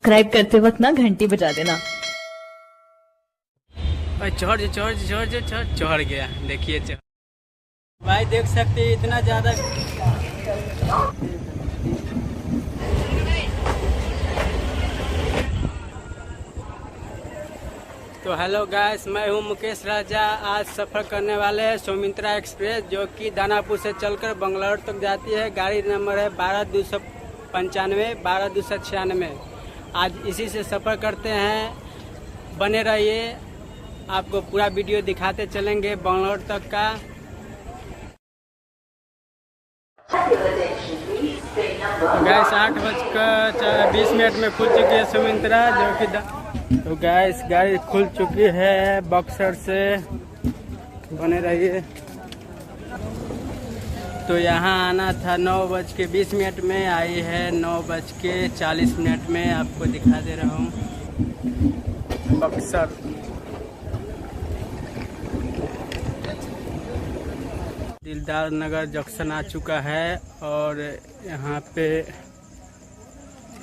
Subscribe करते वक्त ना घंटी बजा देना। भाई चढ़ गया। देखिए भाई देख सकते हैं इतना ज़्यादा। तो हेलो गाइस, मैं हूं मुकेश राजा। आज सफ़र करने वाले हैं सुमित्रा एक्सप्रेस, जो कि दानापुर से चलकर बंगलौर तक जाती है। गाड़ी नंबर है 12295 12296। आज इसी से सफ़र करते हैं। बने रहिए, आपको पूरा वीडियो दिखाते चलेंगे बंगलौर तक का। गैस 8:20 में खुल चुकी है सुमित्रा, जो कि तो गैस गाड़ी खुल चुकी है बक्सर से। बने रहिए। तो यहाँ आना था 9:20 में, आई है 9:40 में। आपको दिखा दे रहा हूँ बक्सर। दिलदार नगर जंक्शन आ चुका है और यहाँ पे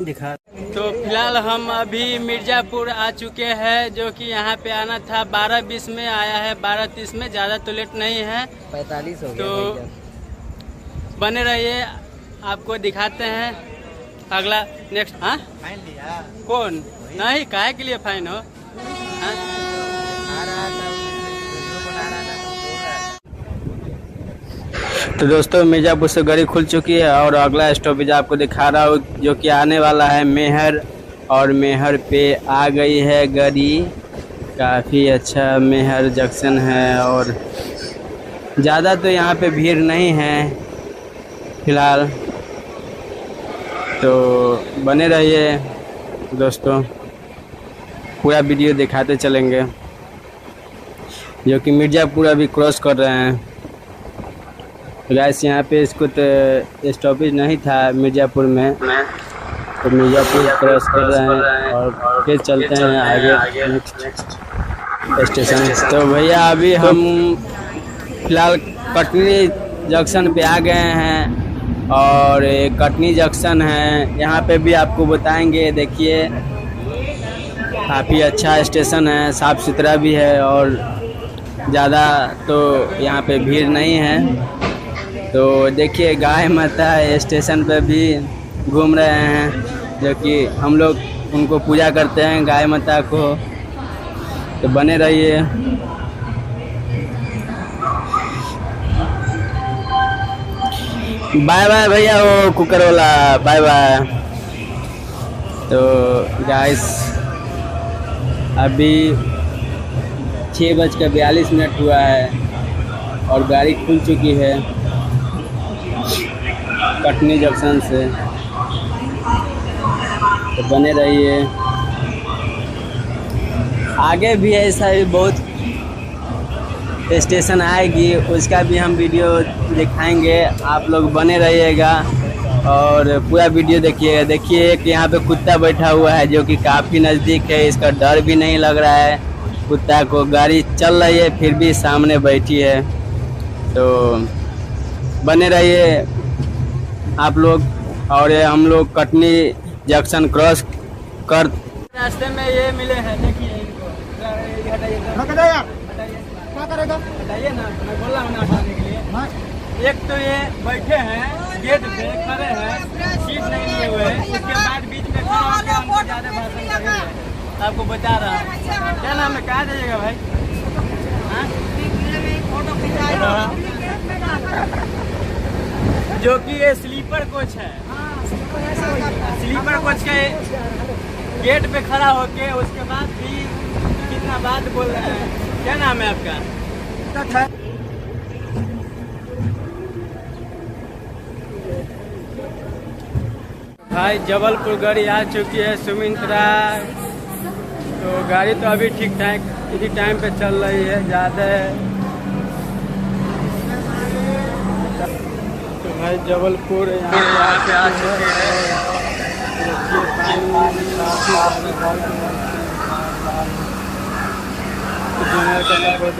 दिखा। तो फिलहाल हम अभी मिर्ज़ापुर आ चुके हैं, जो कि यहाँ पे आना था 12:20 में, आया है 12:30 में। ज़्यादा तो लेट नहीं है, 45 हो गया। तो बने रहिए, आपको दिखाते हैं अगला नेक्स्ट। हाँ फाइन लिया कौन? नहीं, काहे के लिए फाइन हो? हाँ? तो दोस्तों मिर्ज़ापुर से गाड़ी खुल चुकी है और अगला स्टॉपेज आपको दिखा रहा हूँ, जो कि आने वाला है मेहर। और मेहर पे आ गई है गाड़ी। काफ़ी अच्छा मेहर जंक्शन है और ज़्यादा तो यहाँ पे भीड़ नहीं है फिलहाल। तो बने रहिए दोस्तों, पूरा वीडियो दिखाते चलेंगे। जो कि मिर्ज़ापुर अभी क्रॉस कर रहे हैं गाइस। यहाँ पे इसको तो स्टॉपेज नहीं था मिर्ज़ापुर में, तो मिर्ज़ापुर क्रॉस कर रहे हैं और फिर चलते हैं आगे नेक्स्ट स्टेशन। तो भैया अभी हम फिलहाल कटनी जंक्शन पे आ गए हैं और कटनी जंक्शन है। यहाँ पे भी आपको बताएंगे। देखिए काफ़ी अच्छा स्टेशन है, साफ़ सुथरा भी है और ज़्यादा तो यहाँ पे भीड़ नहीं है। तो देखिए गाय माता स्टेशन पे भी घूम रहे हैं, जो कि हम लोग उनको पूजा करते हैं गाय माता को। तो बने रहिए। बाय बाय भैया, वो कुकर वाला, बाय बाय। तो गाइस अभी 6:42 हुआ है और गाड़ी खुल चुकी है कटनी जंक्शन से। तो बने रहिए, आगे भी ऐसा भी बहुत स्टेशन आएगी, उसका भी हम वीडियो दिखाएंगे। आप लोग बने रहिएगा और पूरा वीडियो देखिएगा। देखिए कि यहाँ पे कुत्ता बैठा हुआ है, जो कि काफ़ी नज़दीक है। इसका डर भी नहीं लग रहा है कुत्ता को। गाड़ी चल रही है फिर भी सामने बैठी है। तो बने रहिए आप लोग। और हम लोग कटनी जंक्शन क्रॉस कर रास्ते में ये मिले हैं। देखिए इनको, बताइए ना, मैं बोल रहा हूँ ना हटाने के लिए। एक तो ये बैठे हैं गेट पे, खड़े हैं, सीट नहीं लिए हुए हैं। उसके बाद बीच में खड़ा होकर हमको ज़्यादा भाषण कर रहे हैं। आपको बता रहा हूँ। क्या नाम है, कहाँ जाइएगा भाई? जो कि ये स्लीपर कोच है। स्लीपर कोच के गेट पे खड़ा होके उसके बाद भी कितना बात बोल रहे हैं। क्या नाम है आपका? भाई जबलपुर गाड़ी आ चुकी है सुमित्रा। तो गाड़ी तो अभी ठीक ठाक इसी टाइम पे चल रही है ज़्यादा। तो भाई जबलपुर यहाँ पे आ चुके हैं।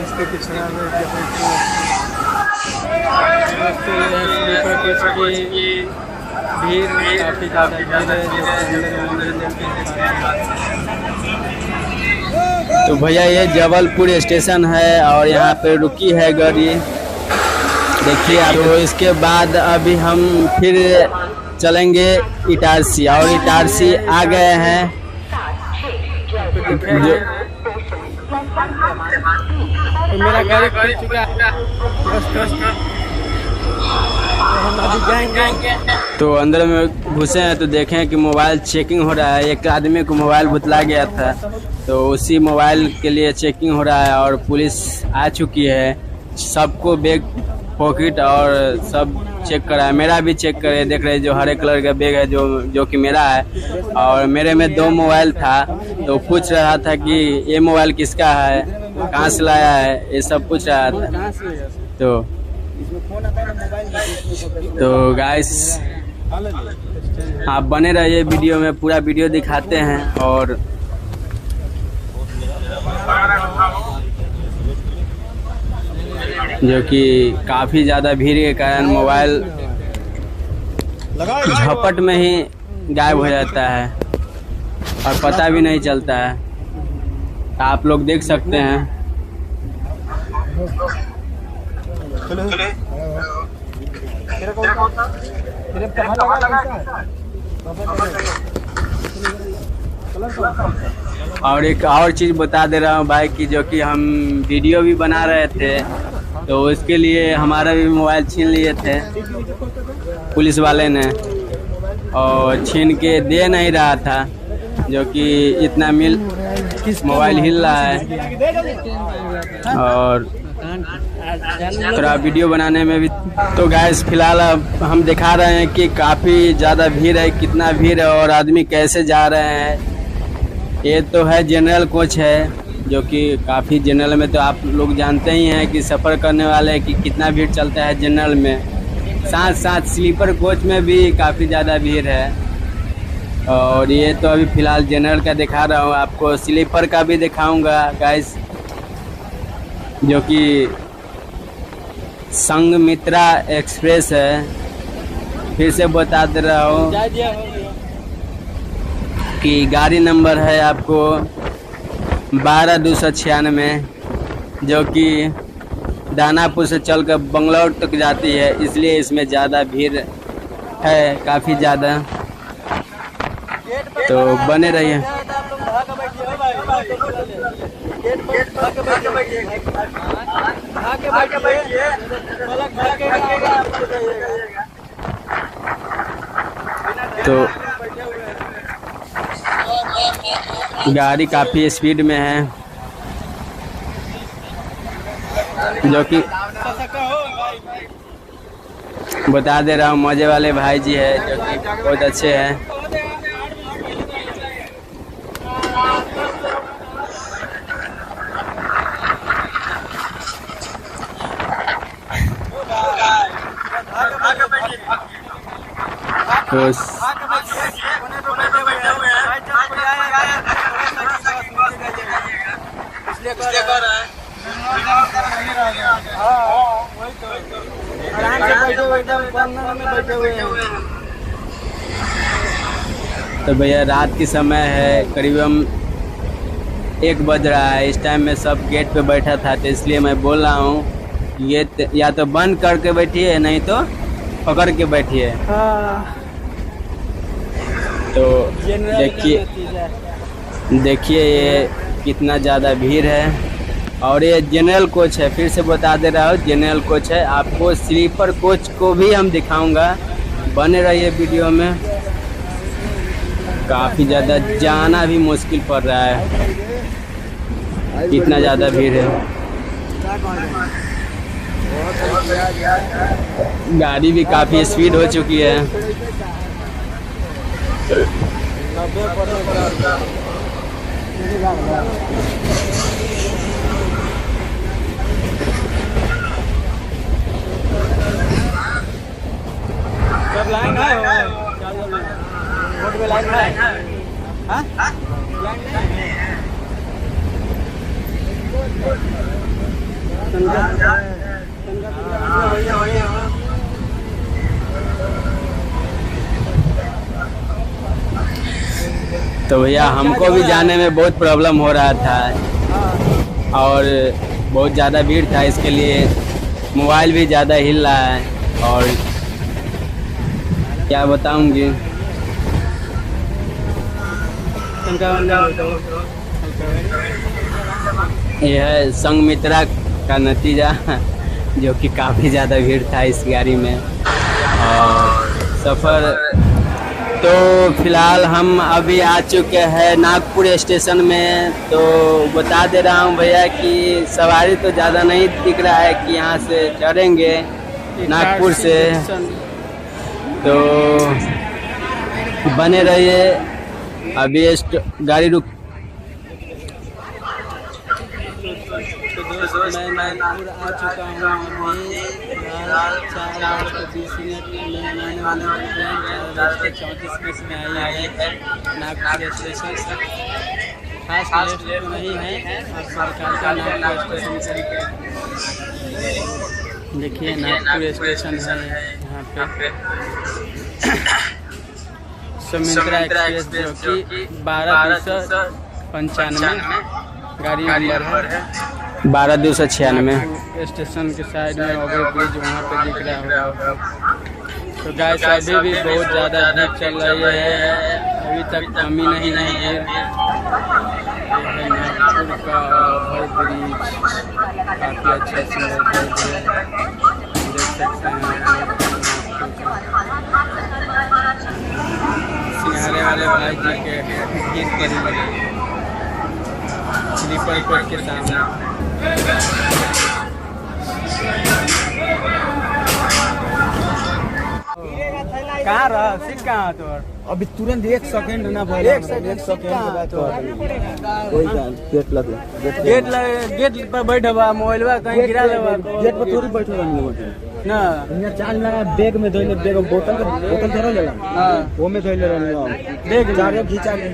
इसके पिछड़ा में भीड़ काफ़ी ज़्यादा भीड़ है। तो भैया ये जबलपुर स्टेशन है और यहाँ पे रुकी है गाड़ी, देखिए आप। तो इसके बाद अभी हम फिर चलेंगे इटारसी, और इटारसी आ गए हैं जो तो मेरा गाड़ी खुल चुका है, तो अंदर में घुसे हैं तो देखें कि मोबाइल चेकिंग हो रहा है। एक आदमी को मोबाइल भुतला गया था, तो उसी मोबाइल के लिए चेकिंग हो रहा है और पुलिस आ चुकी है। सबको बैग पॉकेट और सब चेक करा है, मेरा भी चेक करे। देख रहे जो हरे कलर का बैग है जो कि मेरा है, और मेरे में 2 मोबाइल था, तो पूछ रहा था कि ये मोबाइल किसका है, कहाँ से लाया है, ये सब पूछ रहा था। तो गाइस आप बने रहिए वीडियो में, पूरा वीडियो दिखाते हैं। और जो कि काफ़ी ज़्यादा भीड़ के कारण मोबाइल झपट में ही गायब हो जाता है और पता भी नहीं चलता है। आप लोग देख सकते हैं। और एक और चीज़ बता दे रहा हूँ भाई कि जो कि हम वीडियो भी बना रहे थे, तो उसके लिए हमारा भी मोबाइल छीन लिए थे पुलिस वाले ने, और छीन के दे नहीं रहा था, जो कि इतना मोबाइल हिल रहा है और थोड़ा वीडियो बनाने में भी। तो गैस फिलहाल हम दिखा रहे हैं कि काफ़ी ज़्यादा भीड़ है, कितना भीड़ है और आदमी कैसे जा रहे हैं। ये तो है जनरल कोच है, जो कि काफ़ी जनरल में तो आप लोग जानते ही हैं कि सफ़र करने वाले कि कितना भीड़ चलता है जनरल में। साथ साथ स्लीपर कोच में भी काफ़ी ज़्यादा भीड़ है। और ये तो अभी फ़िलहाल जनरल का दिखा रहा हूँ, आपको स्लीपर का भी दिखाऊंगा गाइस, जो कि संघमित्रा एक्सप्रेस है। फिर से बता दे रहा हूँ कि गाड़ी नंबर है आपको 12296, जो कि दानापुर से चलकर बंगलौर तक जाती है, इसलिए इसमें ज़्यादा भीड़ है, काफ़ी ज़्यादा। तो बने रहिए। तो गाड़ी काफ़ी स्पीड में है, जो कि बता दे रहा हूँ मज़े वाले भाई जी है, जो कि बहुत अच्छे हैं। तो तो भैया रात की समय है, करीबन 1 बज रहा है। इस टाइम में सब गेट पे बैठा था, तो इसलिए मैं बोल रहा हूँ ये या तो बंद करके बैठिए, नहीं तो पकड़ के बैठिए। तो देखिए ये कितना ज़्यादा भीड़ है। और ये जनरल कोच है, फिर से बता दे रहा हूँ जनरल कोच है। आपको स्लीपर कोच को भी हम दिखाऊंगा, बने रहिए वीडियो में। काफ़ी ज़्यादा जाना भी मुश्किल पड़ रहा है, इतना ज़्यादा भीड़ है। गाड़ी भी काफ़ी स्पीड हो चुकी है। सब लाइन है, रोड पे लाइन है, हाँ तो भैया हमको भी जाने में बहुत प्रॉब्लम हो रहा था और बहुत ज़्यादा भीड़ था, इसके लिए मोबाइल भी ज़्यादा हिल रहा है और क्या बताऊंगी। यह है संघमित्रा का नतीजा, जो कि काफ़ी ज़्यादा भीड़ था इस गाड़ी में। और सफ़र तो फिलहाल हम अभी आ चुके हैं नागपुर स्टेशन में। तो बता दे रहा हूँ भैया कि सवारी तो ज़्यादा नहीं दिख रहा है कि यहाँ से चढ़ेंगे नागपुर से, तो बने रहिए। अभी गाड़ी रुक। मैं नागपुर आ चुका हूँ अभी 4:20 में आने वाले ट्रेन 4:34 में आई है नागपुर स्टेशन। खास लेट नहीं है और सरकार का नागपुर स्टेशन देखिए नागपुर स्टेशन है यहाँ पे। संघमित्रा एक्सप्रेस जो कि 12,295 गाड़ी नंबर है 12,296 स्टेशन के साइड में ओवर ब्रिज वहाँ पे दिख रहा होगा। तो गाइस अभी भी बहुत ज़्यादा भीड़ चल रही है, अभी तक कमी नहीं है भीड़। ये है नागपुर का ओवर ब्रिज, काफ़ी अच्छा सुंदर ब्रिज है, देख सकते हैं। सिंघारे वाले भाई जी के गीत पर ही लगे स्लीपर कोच के सामने। कहाँ रहा सीट कहाँ तोर? अभी तुरंत 1 सेकंड ना भाई, 1 सेकंड गेट पर बैठबा मोबाइल कहीं गिरा लेबा गेट पर थोड़ी बैठे रहनी ना यहाँ चार्ज लगा बैग में धोइले, बैग बोतल धरल लेला हां वो में धोइले रहनी बैग चार्ज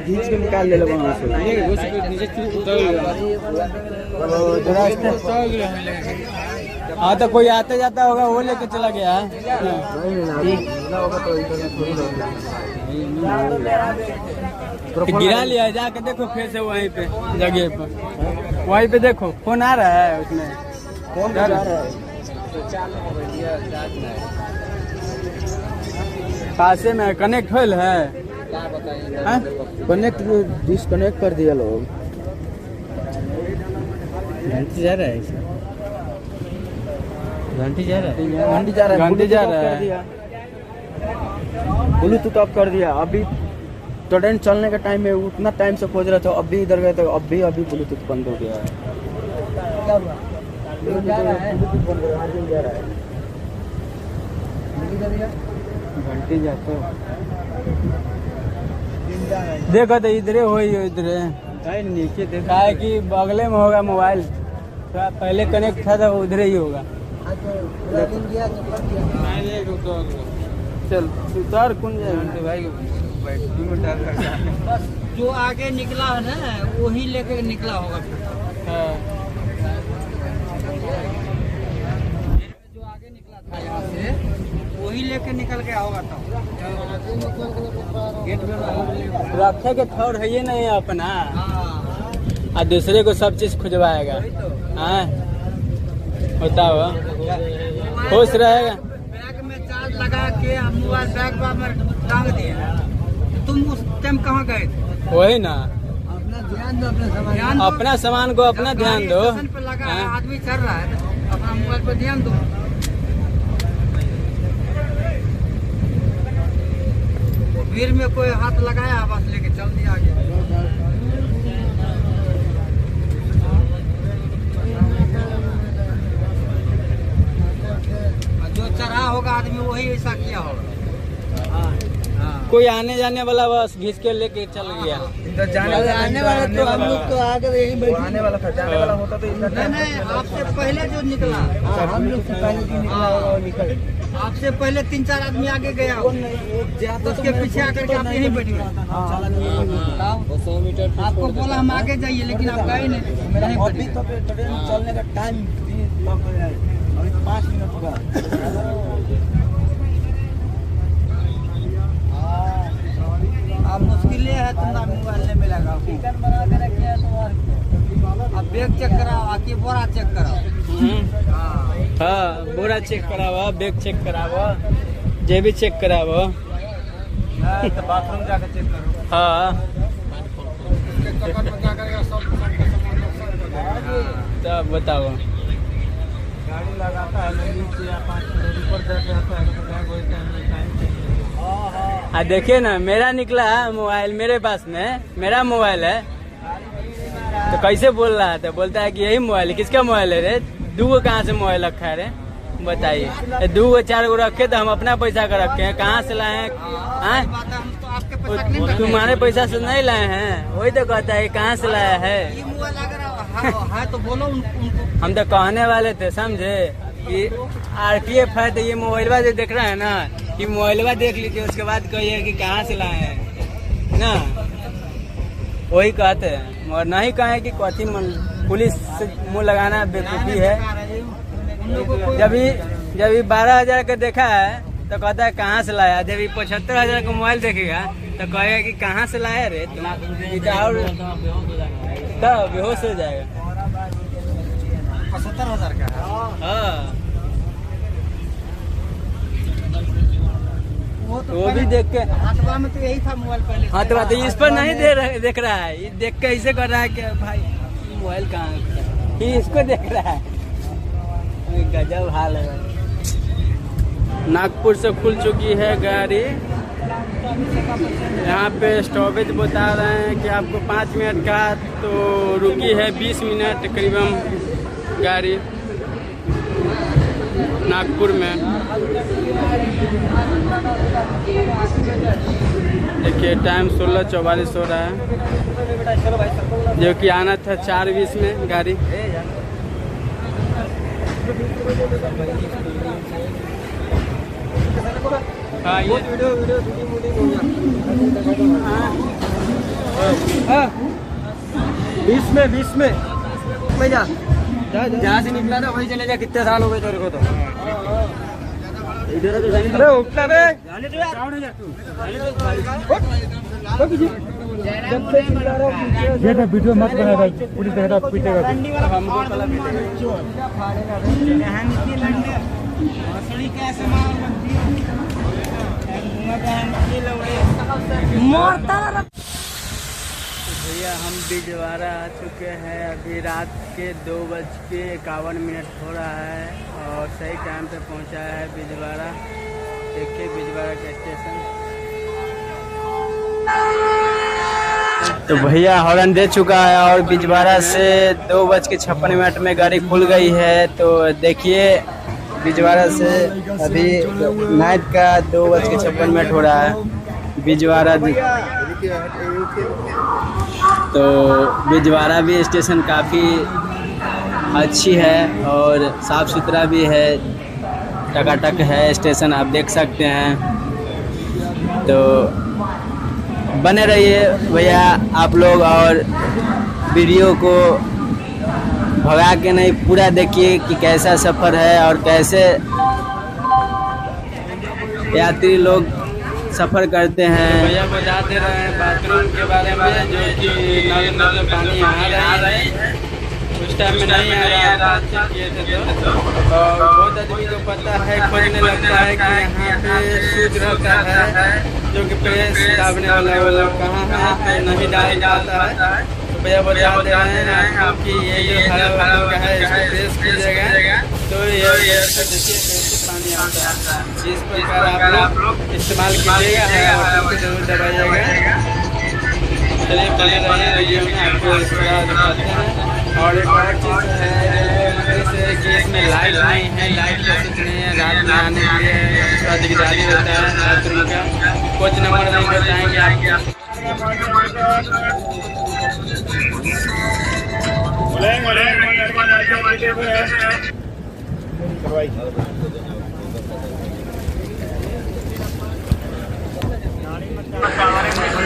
खींच के निकाल ले वहां से। ये घुस के नीचे उतर हाँ तो कोई आते जाता होगा वो लेके चला गया है। तो गिरा लिया, जाके देखो फिर से वहीं पे जगह पर, वहीं पे देखो फोन आ रहा है उसमें, फोन जा रहा है पासे में कनेक्ट होल है, कनेक्ट डिस्कनेक्ट कर दिया लोग। घंटी जा रहा है, घंटी जा रहा है, घंटी जा रहा है, ब्लूटूथ ऑफ कर दिया। अभी ट्रेन चलने के टाइम में उतना टाइम से खोज रहा था, अभी इधर गए तो अभी ब्लूटूथ बंद हो गया है। घंटी जाते देखो तो इधरे हो इधरे नीचे देखा है कि बगले में होगा मोबाइल, तो पहले कनेक्ट था तो उधरे ही होगा। चल उतार कौन जाए भाई, जो आगे निकला है ना वही लेके निकला होगा। जो आगे निकला था यहाँ से वही लेके निकल गया होगा। गेट में रखे के थोड़ है ये नहीं अपना, और दूसरे को सब चीज खुजवाएगा। हाँ होता हुआ खुश रहेगा। बैग में चार्ज लगा के मोबाइल बैग में टांग दिया, तुम उस टाइम कहाँ गए थे? वही ना, अपना ध्यान दो, अपना सामान को अपना ध्यान दो। स्टेशन पे लगा है, आदमी चल रहा है, अपना मोबाइल पर ध्यान दो। भीड़ में कोई हाथ लगाया बस लेके चल दिया आगे। जो चढ़ा होगा आदमी वही ऐसा किया होगा। कोई आने जाने वाला बस घिस के लेके चल गया। आने वाला तो हम लोग तो आगे यहीं बैठे, आने वाला था, जाने वाला होता तो इधर नहीं आपसे पहले जो निकला, हम लोग से पहले जो निकला होगा वो निकल। आपसे पहले 3-4 आदमी आगे गया तो उसके पीछे आकर के आप यहीं बैठ गए। 100 मीटर आपको बोला हम आगे जाइए, लेकिन आप गए नहीं, नहीं बैठ अभी गए। तो ट्रेन चलने का टाइम भी लग गया है, अभी 5 मिनट हुआ। आप मुश्किल डिले है तो ना मोबाइल नहीं मिलेगा। चिकन बना के रखे हैं तो अब बैग चेक कराओ, आके बोरा चेक कराओ। हाँ बोरा चेक करावा, बैग चेक करावा, जेबी चेक करावा, तो बाथरूम जाकर चेक करो। हाँ तब बताओ। गाड़ी लगाता है नीचे या 5 करोड़ ऊपर जाता है तो बैग बोलते हैं टाइम चाहिए। देखिए ना मेरा निकला है मोबाइल, मेरे पास में मेरा मोबाइल है तो कैसे बोल रहा है? तो बोलता है कि यही मोबाइल है। किसका मोबाइल है रे? 2 कहाँ से मोबाइल रखा है रे? बताइए। 2 4 रखे तो हम अपना पैसा का रखे हैं, कहाँ से लाए हैं? तुम्हारे पैसा से नहीं लाए हैं, वही तो कहता है कहाँ से लाया है। ये मोबाइल अगर है तो बोलो उनको। हम तो कहने वाले थे समझे कि RPF है तो ये मोबाइलवा जो देख रहा है ना, कि मोबाइलवा देख लीजिए उसके बाद कहिए कि कहाँ से लाए हैं ना, वही कहते हैं। और नहीं कहें कि कथी पुलिस से मुँह लगाना बेवकूफ़ी है। जब ये 12,000 का देखा है तो कहता है कहाँ से लाया। जब ये 75,000 का मोबाइल देखेगा तो कहेगा कि कहाँ से लाया रे तुम, तब बेहोश हो जाएगा। 75,000 का है। हाँ वो भी देख के हाथवा में तो यही था मोबाइल पहले। हाँ तो बात इस पर नहीं देख रहा है, ये देख के ऐसे कर रहा है कि भाई मोबाइल कहाँ है, ये इसको देख रहा है। गजब हाल है। नागपुर से खुल चुकी है गाड़ी। यहाँ पे स्टॉपेज बता रहे हैं कि आपको 5 मिनट का, तो रुकी है 20 मिनट करीबन गाड़ी नागपुर में। देखिए टाइम 16:44 हो रहा है, जो कि आना था 4:20 में गाड़ी। हाँ ये वीडियो 20 में मैं जा जहाँ से निकला था वही चले जा। कितने साल हो गए तेरे को? तो इधर तो जाने दो, उठना बे, जाने दो यार। ये तो वीडियो मत बना, पुलिस देखेगा पीटेगा। हमको पता भैया हम बिजवाड़ा आ चुके हैं। अभी रात के 2:51 हो रहा है और सही टाइम पे पहुंचा है बिजवाड़ा। देखिए बिजवाड़ा का स्टेशन। तो भैया हॉर्न दे चुका है और बिजवाड़ा से 2:56 में गाड़ी खुल गई है। तो देखिए बिजवाड़ा से अभी नाइट का 2:56 हो रहा है बिजवाड़ा। तो बिजवाड़ा भी स्टेशन काफ़ी अच्छी है और साफ़ सुथरा भी है, टकाटक है स्टेशन, आप देख सकते हैं। तो बने रहिए भैया आप लोग और वीडियो को भगा के नहीं, पूरा देखिए कि कैसा सफ़र है और कैसे यात्री लोग सफ़र करते हैं। भैया बता दे रहे हैं बाथरूम के बारे में, जो कि नल में पानी आ रहा है, उस टाइम में नहीं आ रहा था किए थे तो। और बहुत आदमी को पता है, खोजने लगता है कि यहाँ पे सूच रहता है जो कि प्रेस दाबने वाला कहाँ है, तो नहीं डाल जाता है। तो भैया बता दे रहे हैं आपको कि ये जो हरा वाला का है इसको प्रेस कीजिएगा तो ये देखिए पानी आता है। इस प्रकार आप लोग इस्तेमाल कीजिएगा और जरूर दबाइएगा। चलिए बने रहिए वीडियो में, आपको इस तरह दिखाते हैं। और एक और चीज़ है रेलवे मंत्री से कि इसमें लाइट नहीं है, लाइट का कुछ नहीं है। रात में आने के लिए थोड़ा दिकदारी रहता है बाथरूम का। कुछ नंबर नहीं बताएंगे आपको।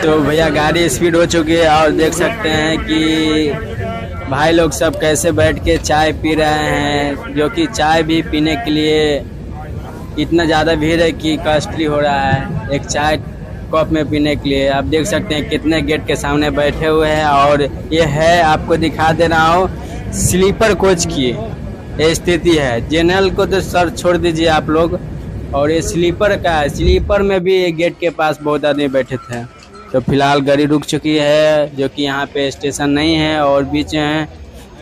तो भैया गाड़ी स्पीड हो चुकी है और देख सकते हैं कि भाई लोग सब कैसे बैठ के चाय पी रहे हैं, जो कि चाय भी पीने के लिए इतना ज़्यादा भीड़ है कि कॉस्टली हो रहा है। एक चाय कप में पीने के लिए। आप देख सकते हैं कितने गेट के सामने बैठे हुए हैं। और ये है, आपको दिखा दे रहा हूँ, स्लीपर कोच की ये स्थिति है। जनरल को तो सर छोड़ दीजिए आप लोग, और ये स्लीपर का है। स्लीपर में भी ये गेट के पास बहुत आदमी बैठे थे। तो फिलहाल गाड़ी रुक चुकी है, जो कि यहाँ पे स्टेशन नहीं है और बीच में है।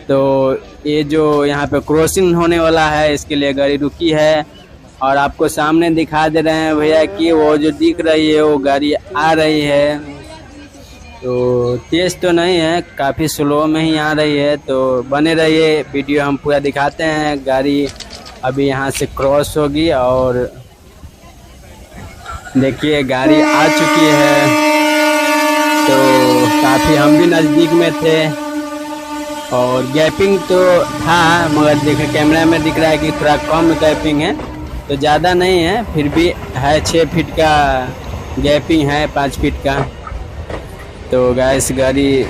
तो ये जो यहाँ पे क्रॉसिंग होने वाला है, इसके लिए गाड़ी रुकी है। और आपको सामने दिखा दे रहे हैं भैया कि वो जो दिख रही है वो गाड़ी आ रही है। तो तेज़ तो नहीं है, काफ़ी स्लो में ही आ रही है। तो बने रहिए, वीडियो हम पूरा दिखाते हैं। गाड़ी अभी यहाँ से क्रॉस होगी और देखिए गाड़ी आ चुकी है। तो काफ़ी हम भी नज़दीक में थे और गैपिंग तो था, मगर देखे कैमरा में दिख रहा है कि थोड़ा कम गैपिंग है। तो ज़्यादा नहीं है, फिर भी है 6 फीट का गैपिंग है, 5 फीट का। तो गैस गाड़ी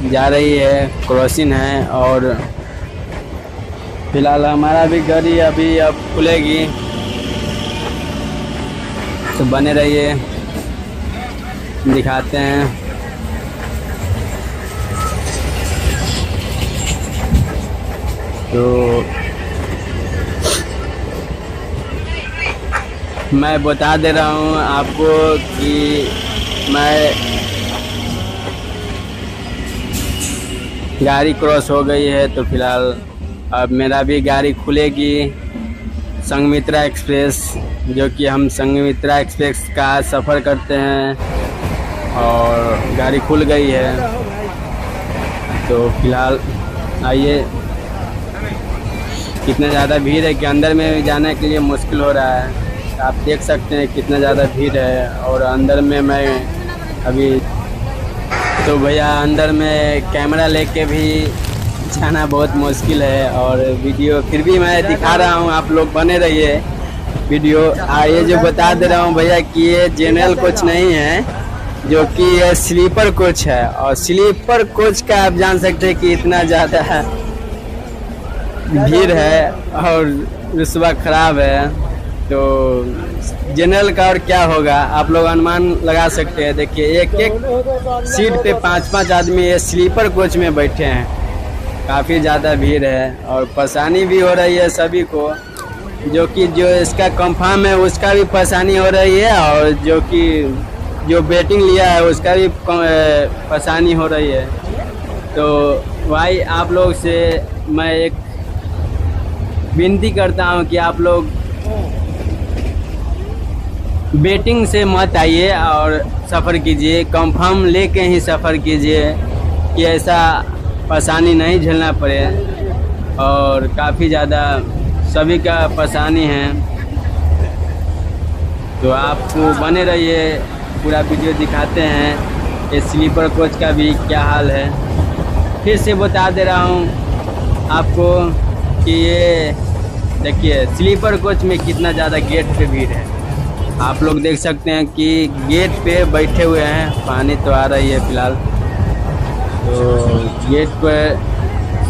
जा रही है, क्रॉसिंग है। और फिलहाल हमारा भी गाड़ी अभी अब खुलेगी। तो बने रहिए, दिखाते हैं। तो मैं बता दे रहा हूँ आपको कि मैं गाड़ी क्रॉस हो गई है। तो फिलहाल अब मेरा भी गाड़ी खुलेगी, संघमित्रा एक्सप्रेस, जो कि हम संघमित्रा एक्सप्रेस का सफ़र करते हैं। और गाड़ी खुल गई है। तो फिलहाल आइए, कितना ज़्यादा भीड़ है कि अंदर में जाने के लिए मुश्किल हो रहा है। आप देख सकते हैं कितना ज़्यादा भीड़ है। और अंदर में मैं अभी, तो भैया अंदर में कैमरा लेके भी जाना बहुत मुश्किल है। और वीडियो फिर भी मैं दिखा रहा हूँ, आप लोग बने रहिए वीडियो। ये जो बता दे रहा हूँ भैया कि ये जनरल कोच नहीं है, जो कि ये स्लीपर कोच है। और स्लीपर कोच का आप जान सकते हैं कि इतना ज़्यादा भीड़ है और रुतबा ख़राब है। तो जनरल का और क्या होगा, आप लोग अनुमान लगा सकते हैं। देखिए एक एक सीट पे 5-5 आदमी ये स्लीपर कोच में बैठे हैं। काफ़ी ज़्यादा भीड़ है और परेशानी भी हो रही है सभी को। जो इसका कंफर्म है उसका भी परेशानी हो रही है, और जो वेटिंग लिया है उसका भी परेशानी हो रही है। तो भाई आप लोग से मैं एक विनती करता हूँ कि आप लोग वेटिंग से मत आइए और सफ़र कीजिए, कंफर्म लेके ही सफ़र कीजिए कि ऐसा परेशानी नहीं झेलना पड़े। और काफ़ी ज़्यादा सभी का परेशानी है। तो आपको बने रहिए, पूरा वीडियो दिखाते हैं ये स्लीपर कोच का भी क्या हाल है। फिर से बता दे रहा हूँ आपको कि ये देखिए स्लीपर कोच में कितना ज़्यादा गेट पे भीड़ है। आप लोग देख सकते हैं कि गेट पे बैठे हुए हैं। पानी तो आ रही है फिलहाल। तो गेट पे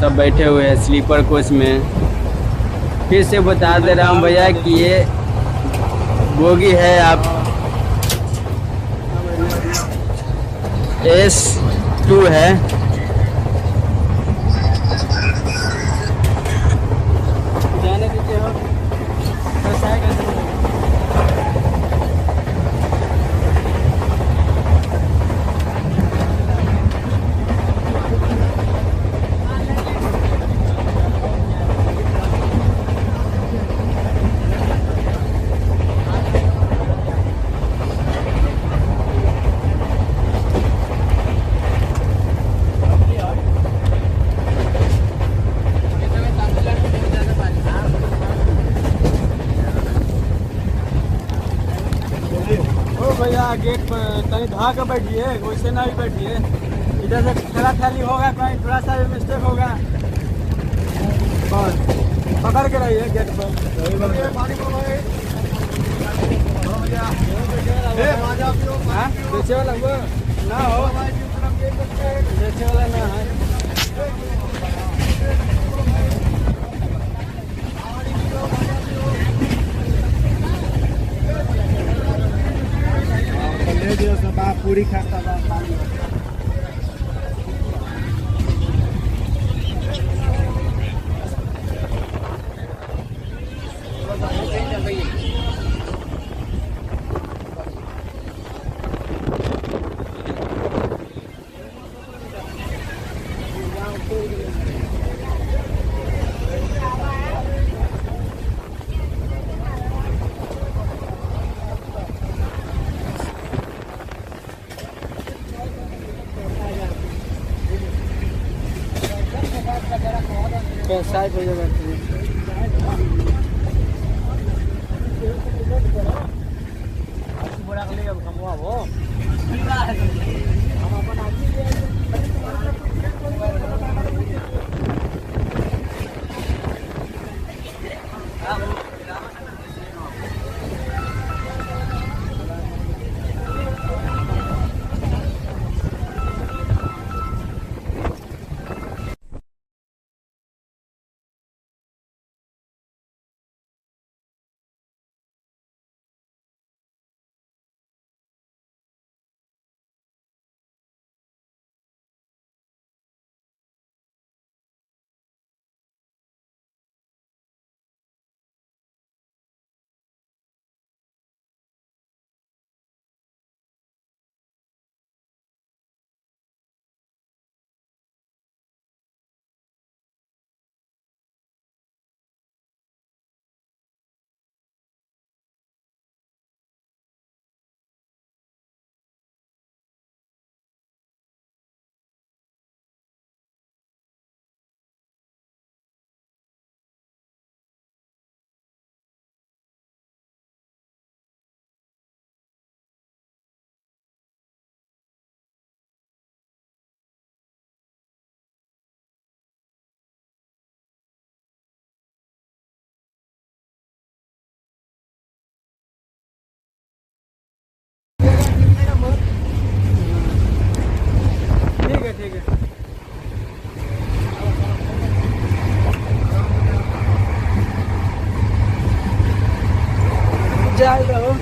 सब बैठे हुए हैं स्लीपर कोच में। फिर से बता दे रहा हूँ भैया कि ये बोगी है आप S2 है। जाने दीजिए हो, भैया गेट पर कहीं धा के बैठिए, वैसे ना ही बैठिए। इधर से ठेला ठाली होगा, कहीं थोड़ा सा भी मिस्टेक होगा, बस पकड़ के रहिए गेट पर। बेचे वाला हुआ ना हो, बेचे वाला ना है। साइड हो जाएगा बड़ा ले अब कमवा वो हम अपन ठीक है जाएगा वो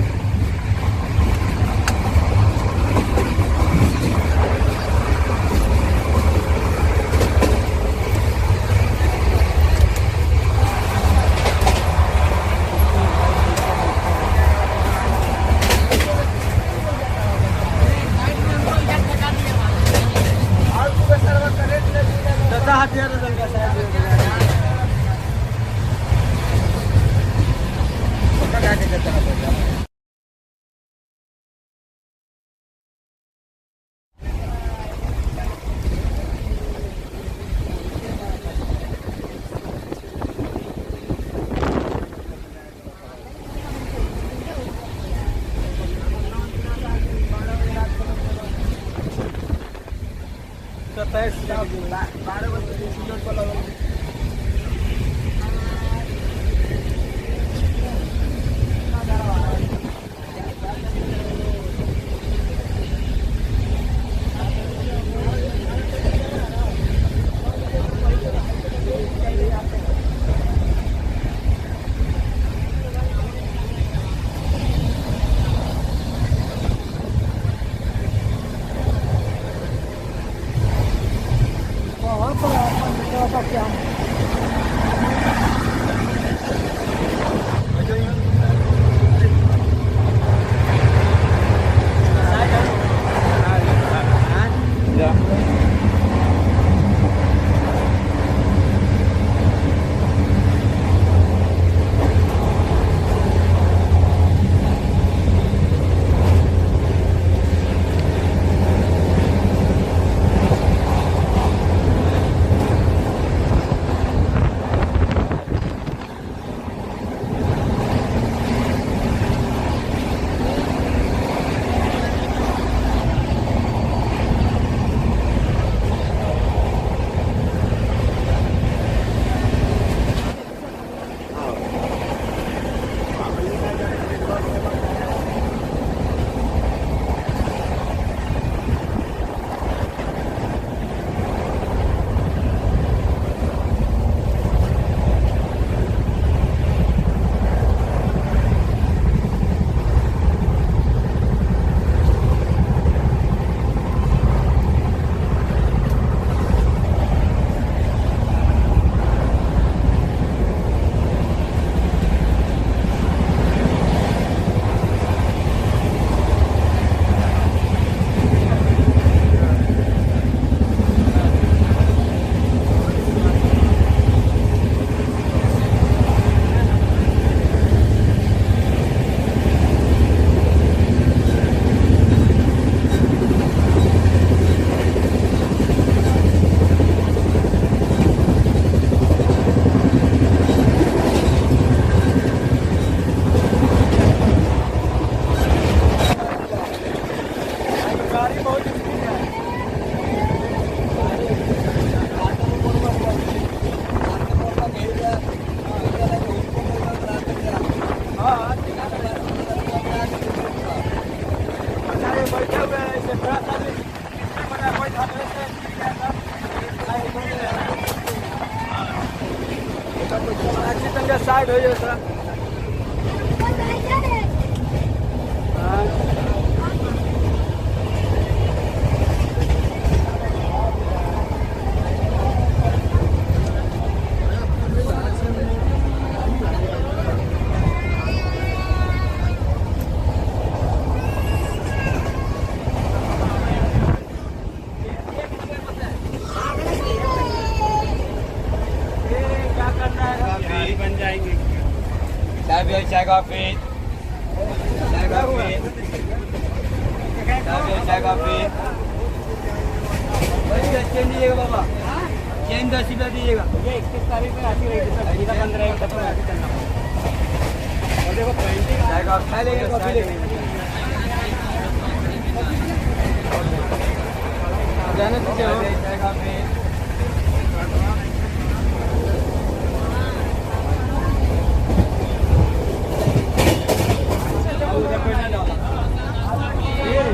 साइड हो जाता। चाय कॉफी चेंज दीजिएगा बाबा, चेंज 10 रुपया दीजिएगा। 21 तारीख में आती रहेगी सर, 15 तक में आके चलना। और देखो चाय कॉफी खा लेंगे, कॉफी लेंगे जाने दीजिए। चाय कॉफी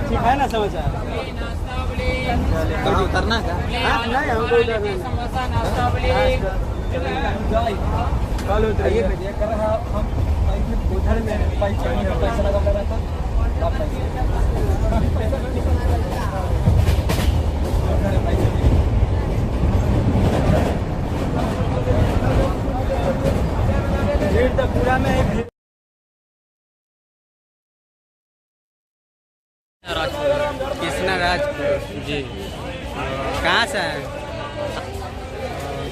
ठीक है ना समाचार। उतरना क्या? नहीं हमको उतरना। समोसा नाश्ता कल उतरिए कर रहा हम उधर में पैसा लगा रहा था। भीड़ तो पूरा में कृष्णा राजपुर जी। कहाँ से हैं?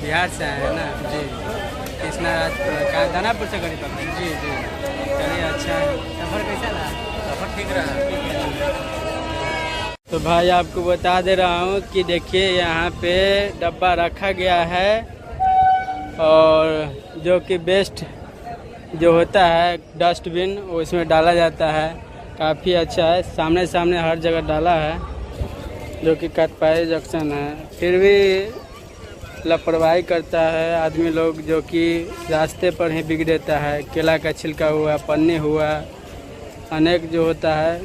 बिहार से हैं ना जी। कृष्णा राजपुर कहाँ? दानापुर से गाड़ी पकड़ी जी जी। चलिए अच्छा है। सफ़र कैसा रहा? सफ़र ठीक रहा। तो भाई आपको बता दे रहा हूँ कि देखिए यहाँ पे डब्बा रखा गया है और जो कि बेस्ट जो होता है डस्टबिन वो इसमें डाला जाता है। काफ़ी अच्छा है, सामने सामने हर जगह डाला है जो कि कटपाई जंक्शन है। फिर भी लापरवाही करता है आदमी लोग जो कि रास्ते पर ही बिक देता है। केला का छिलका हुआ, पन्नी हुआ, अनेक जो होता है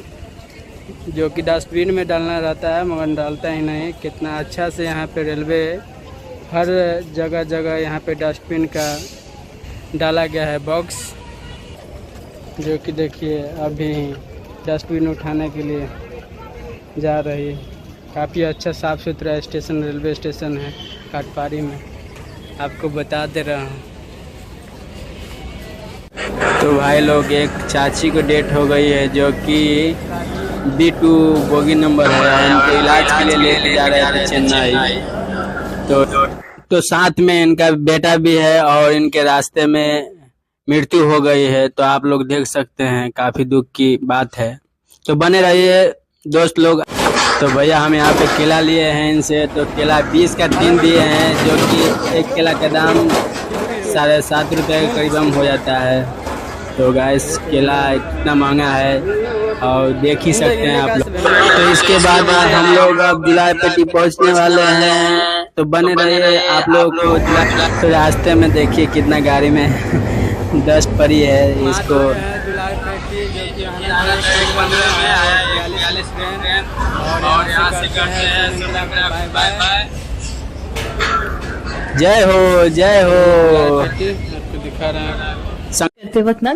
जो कि डस्टबिन में डालना रहता है मगर डालता ही नहीं। कितना अच्छा से यहाँ पे रेलवे हर जगह जगह यहाँ पे डस्टबिन का डाला गया है बॉक्स, जो कि देखिए अभी डस्टबिन उठाने के लिए जा रही है। काफ़ी अच्छा साफ़ सुथरा स्टेशन रेलवे स्टेशन है काटपारी में, आपको बता दे रहा हूँ। तो भाई लोग एक चाची को डेथ हो गई है जो कि B2 बोगी नंबर है। उनके इलाज के लिए लेके जा रहे थे चेन्नई। तो साथ में इनका बेटा भी है और इनके रास्ते में मृत्यु हो गई है। तो आप लोग देख सकते हैं, काफी दुख की बात है। तो बने रहिए दोस्त लोग। तो भैया हम यहाँ पे केला लिए हैं इनसे। तो केला 20 का 3 दिए हैं, जो कि एक केला का दाम 7.5 रुपये के करीबन हो जाता है। तो गैस केला इतना महंगा है और देख ही सकते हैं आप लोग। तो इसके बाद हम लोग अब दुलारपेटी पहुँचने वाले हैं। तो बने रहिए आप लोग को। तो रास्ते में देखिए कितना गाड़ी में डस्ट पड़ी है इसको। जय हो जय हो। दिखा रहे हैं करते वक्त ना